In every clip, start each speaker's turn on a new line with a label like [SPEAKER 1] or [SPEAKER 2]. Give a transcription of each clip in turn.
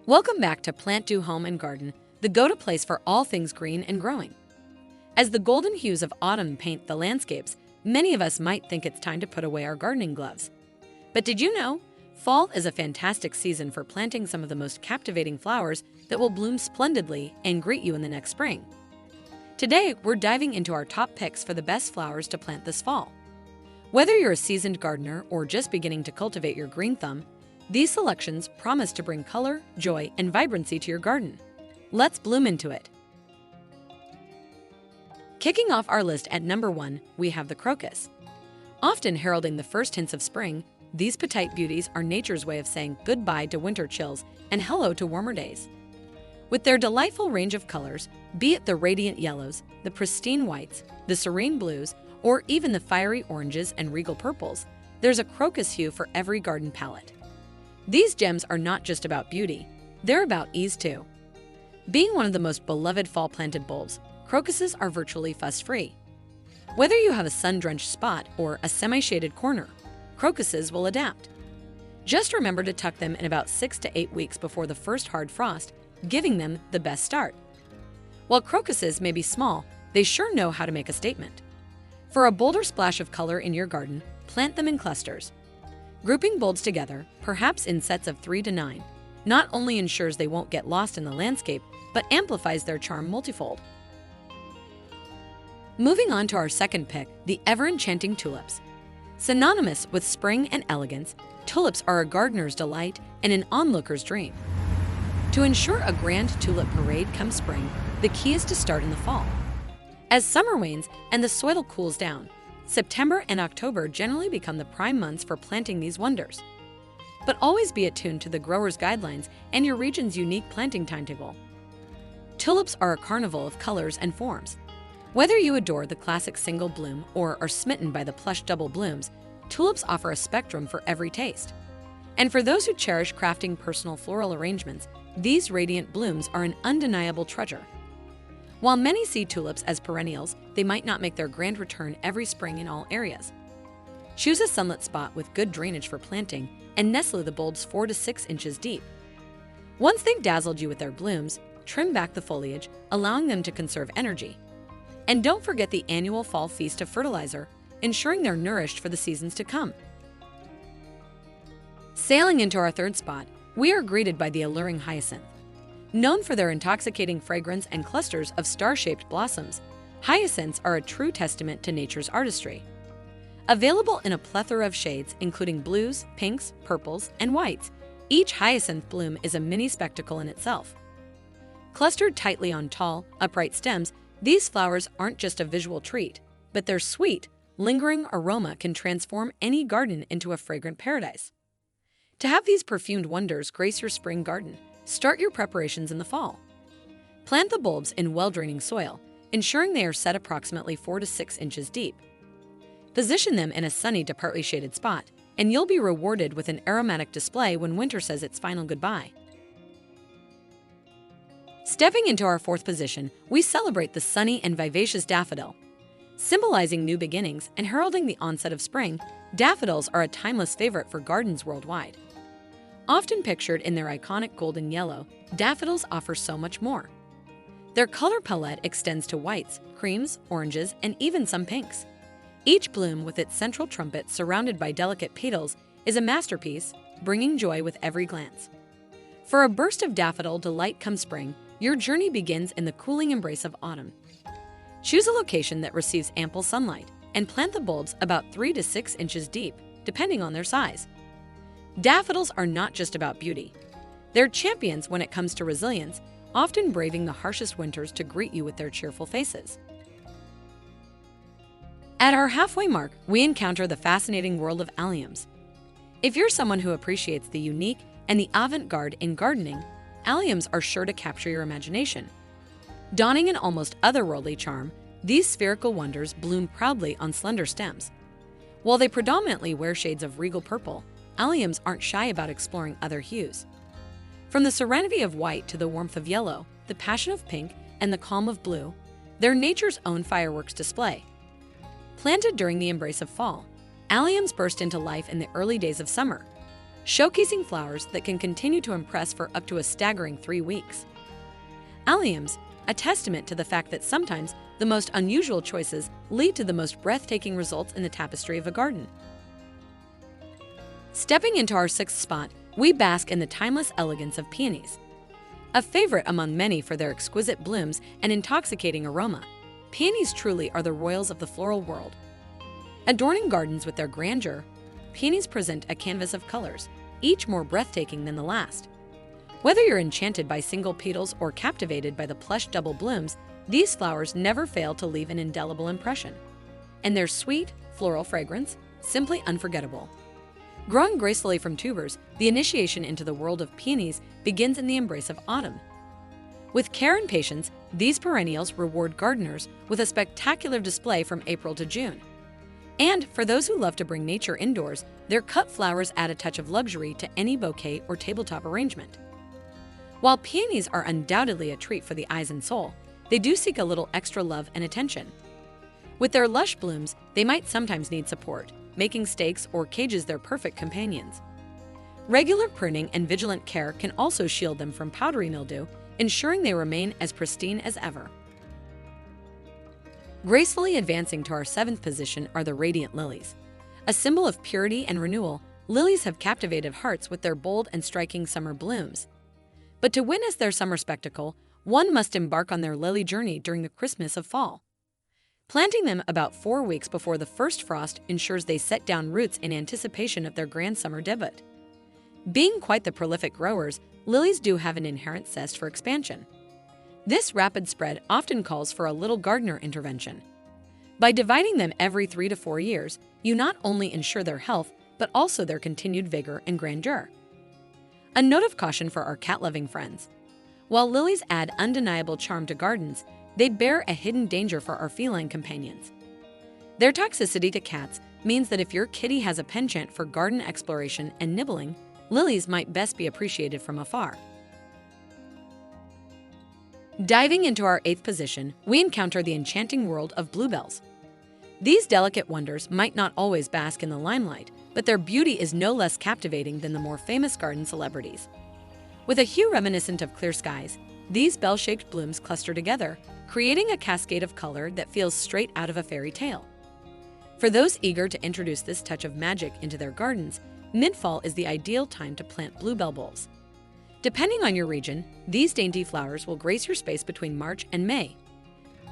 [SPEAKER 1] Welcome back to PlantDo Home Garden, the go-to place for all things green and growing. As the golden hues of autumn paint the landscapes, many of us might think it's time to put away our gardening gloves. But did you know? Fall is a fantastic season for planting some of the most captivating flowers that will bloom splendidly and greet you in the next spring. Today, we're diving into our top picks for the best flowers to plant this fall. Whether you're a seasoned gardener or just beginning to cultivate your green thumb, these selections promise to bring color, joy, and vibrancy to your garden. Let's bloom into it. Kicking off our list at number 1, we have the crocus. Often heralding the first hints of spring, these petite beauties are nature's way of saying goodbye to winter chills and hello to warmer days. With their delightful range of colors, be it the radiant yellows, the pristine whites, the serene blues, or even the fiery oranges and regal purples, there's a crocus hue for every garden palette. These gems are not just about beauty, they're about ease too. Being one of the most beloved fall-planted bulbs, crocuses are virtually fuss-free. Whether you have a sun-drenched spot or a semi-shaded corner, crocuses will adapt. Just remember to tuck them in about 6 to 8 weeks before the first hard frost, giving them the best start. While crocuses may be small, they sure know how to make a statement. For a bolder splash of color in your garden, plant them in clusters. Grouping bulbs together, perhaps in sets of 3 to 9, not only ensures they won't get lost in the landscape, but amplifies their charm multifold. Moving on to our second pick, the ever-enchanting tulips. Synonymous with spring and elegance, tulips are a gardener's delight and an onlooker's dream. To ensure a grand tulip parade come spring, the key is to start in the fall. As summer wanes and the soil cools down, September and October generally become the prime months for planting these wonders. But always be attuned to the grower's guidelines and your region's unique planting timetable. Tulips are a carnival of colors and forms. Whether you adore the classic single bloom or are smitten by the plush double blooms, tulips offer a spectrum for every taste. And for those who cherish crafting personal floral arrangements, these radiant blooms are an undeniable treasure. While many see tulips as perennials, they might not make their grand return every spring in all areas. Choose a sunlit spot with good drainage for planting and nestle the bulbs 4 to 6 inches deep. Once they've dazzled you with their blooms, trim back the foliage, allowing them to conserve energy. And don't forget the annual fall feast of fertilizer, ensuring they're nourished for the seasons to come. Sailing into our third spot, we are greeted by the alluring hyacinth. Known for their intoxicating fragrance and clusters of star-shaped blossoms, hyacinths are a true testament to nature's artistry. Available in a plethora of shades, including blues, pinks, purples, and whites, each hyacinth bloom is a mini spectacle in itself. Clustered tightly on tall, upright stems, these flowers aren't just a visual treat, but their sweet, lingering aroma can transform any garden into a fragrant paradise. To have these perfumed wonders grace your spring garden, start your preparations in the fall. Plant the bulbs in well-draining soil, ensuring they are set approximately 4 to 6 inches deep. Position them in a sunny to partly shaded spot, and you'll be rewarded with an aromatic display when winter says its final goodbye. Stepping into our fourth position, we celebrate the sunny and vivacious daffodil. Symbolizing new beginnings and heralding the onset of spring, daffodils are a timeless favorite for gardens worldwide. Often pictured in their iconic golden yellow, daffodils offer so much more. Their color palette extends to whites, creams, oranges, and even some pinks. Each bloom with its central trumpet surrounded by delicate petals is a masterpiece, bringing joy with every glance. For a burst of daffodil delight come spring, your journey begins in the cooling embrace of autumn. Choose a location that receives ample sunlight and plant the bulbs about 3 to 6 inches deep, depending on their size. Daffodils are not just about beauty. They're champions when it comes to resilience, often braving the harshest winters to greet you with their cheerful faces. At our halfway mark, we encounter the fascinating world of alliums. If you're someone who appreciates the unique and the avant-garde in gardening, alliums are sure to capture your imagination. Donning an almost otherworldly charm, these spherical wonders bloom proudly on slender stems. While they predominantly wear shades of regal purple, alliums aren't shy about exploring other hues. From the serenity of white to the warmth of yellow, the passion of pink, and the calm of blue, they're nature's own fireworks display. Planted during the embrace of fall, alliums burst into life in the early days of summer. showcasing flowers that can continue to impress for up to a staggering 3 weeks. Alliums, a testament to the fact that sometimes the most unusual choices lead to the most breathtaking results in the tapestry of a garden. Stepping into our 6th spot, we bask in the timeless elegance of peonies. A favorite among many for their exquisite blooms and intoxicating aroma, peonies truly are the royals of the floral world. Adorning gardens with their grandeur, peonies present a canvas of colors, each more breathtaking than the last. Whether you're enchanted by single petals or captivated by the plush double blooms, these flowers never fail to leave an indelible impression. And their sweet, floral fragrance, simply unforgettable. Growing gracefully from tubers, the initiation into the world of peonies begins in the embrace of autumn. With care and patience, these perennials reward gardeners with a spectacular display from April to June. And for those who love to bring nature indoors, their cut flowers add a touch of luxury to any bouquet or tabletop arrangement. While peonies are undoubtedly a treat for the eyes and soul, they do seek a little extra love and attention. With their lush blooms, they might sometimes need support, making stakes or cages their perfect companions. Regular pruning and vigilant care can also shield them from powdery mildew, ensuring they remain as pristine as ever. Gracefully advancing to our 7th position are the radiant lilies. A symbol of purity and renewal, lilies have captivated hearts with their bold and striking summer blooms. But to witness their summer spectacle, one must embark on their lily journey during the Christmas of fall. Planting them about 4 weeks before the first frost ensures they set down roots in anticipation of their grand summer debut. Being quite the prolific growers, lilies do have an inherent zest for expansion. This rapid spread often calls for a little gardener intervention. By dividing them every 3 to 4 years, you not only ensure their health, but also their continued vigor and grandeur. A note of caution for our cat-loving friends. While lilies add undeniable charm to gardens, they bear a hidden danger for our feline companions. Their toxicity to cats means that if your kitty has a penchant for garden exploration and nibbling, lilies might best be appreciated from afar. Diving into our 8th position, we encounter the enchanting world of bluebells. These delicate wonders might not always bask in the limelight, but their beauty is no less captivating than the more famous garden celebrities. With a hue reminiscent of clear skies, these bell-shaped blooms cluster together, creating a cascade of color that feels straight out of a fairy tale. For those eager to introduce this touch of magic into their gardens, mid-fall is the ideal time to plant bluebell bulbs. Depending on your region, these dainty flowers will grace your space between March and May.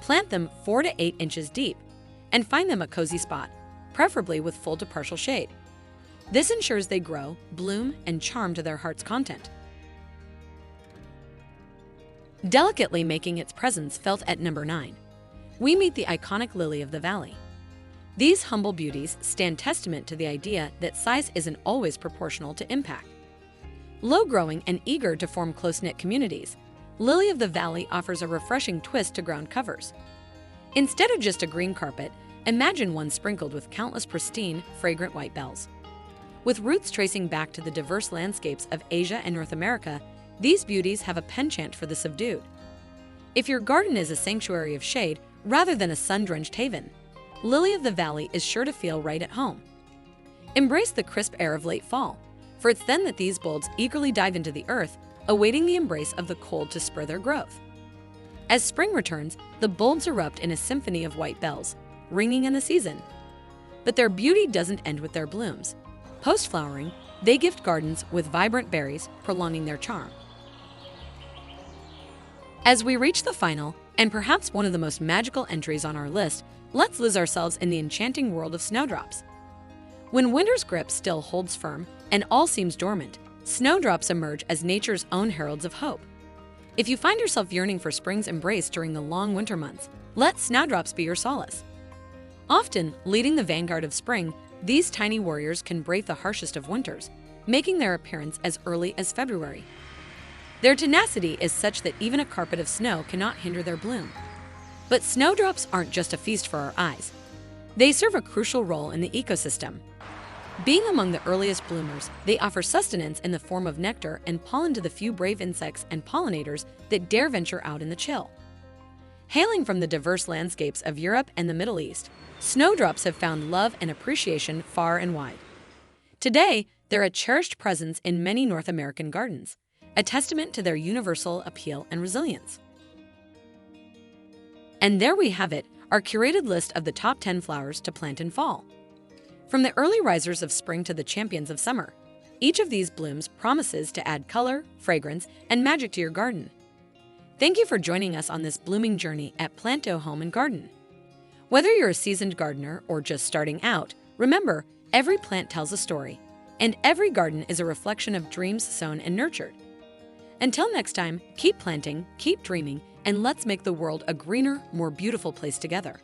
[SPEAKER 1] Plant them 4 to 8 inches deep and find them a cozy spot, preferably with full to partial shade. This ensures they grow, bloom, and charm to their heart's content. Delicately making its presence felt at number 9, we meet the iconic lily of the valley. These humble beauties stand testament to the idea that size isn't always proportional to impact. Low-growing and eager to form close-knit communities, lily of the valley offers a refreshing twist to ground covers. Instead of just a green carpet, imagine one sprinkled with countless pristine, fragrant white bells. With roots tracing back to the diverse landscapes of Asia and North America, these beauties have a penchant for the subdued. If your garden is a sanctuary of shade rather than a sun-drenched haven, lily of the valley is sure to feel right at home. Embrace the crisp air of late fall, for it's then that these bulbs eagerly dive into the earth, awaiting the embrace of the cold to spur their growth. As spring returns, the bulbs erupt in a symphony of white bells, ringing in the season. But their beauty doesn't end with their blooms. Post-flowering, they gift gardens with vibrant berries, prolonging their charm. As we reach the final, and perhaps one of the most magical entries on our list, let's lose ourselves in the enchanting world of snowdrops. When winter's grip still holds firm and all seems dormant, snowdrops emerge as nature's own heralds of hope. If you find yourself yearning for spring's embrace during the long winter months, let snowdrops be your solace. Often leading the vanguard of spring, these tiny warriors can brave the harshest of winters, making their appearance as early as February. Their tenacity is such that even a carpet of snow cannot hinder their bloom. But snowdrops aren't just a feast for our eyes. They serve a crucial role in the ecosystem. Being among the earliest bloomers, they offer sustenance in the form of nectar and pollen to the few brave insects and pollinators that dare venture out in the chill. Hailing from the diverse landscapes of Europe and the Middle East, snowdrops have found love and appreciation far and wide. Today, They're a cherished presence in many North American gardens, a testament to their universal appeal and resilience. And there we have it, our curated list of the top 10 flowers to plant in fall. From the early risers of spring to the champions of summer, each of these blooms promises to add color, fragrance, and magic to your garden. Thank you for joining us on this blooming journey at PlantDo Home Garden. Whether you're a seasoned gardener or just starting out, remember, every plant tells a story, and every garden is a reflection of dreams sown and nurtured. Until next time, keep planting, keep dreaming, and let's make the world a greener, more beautiful place together.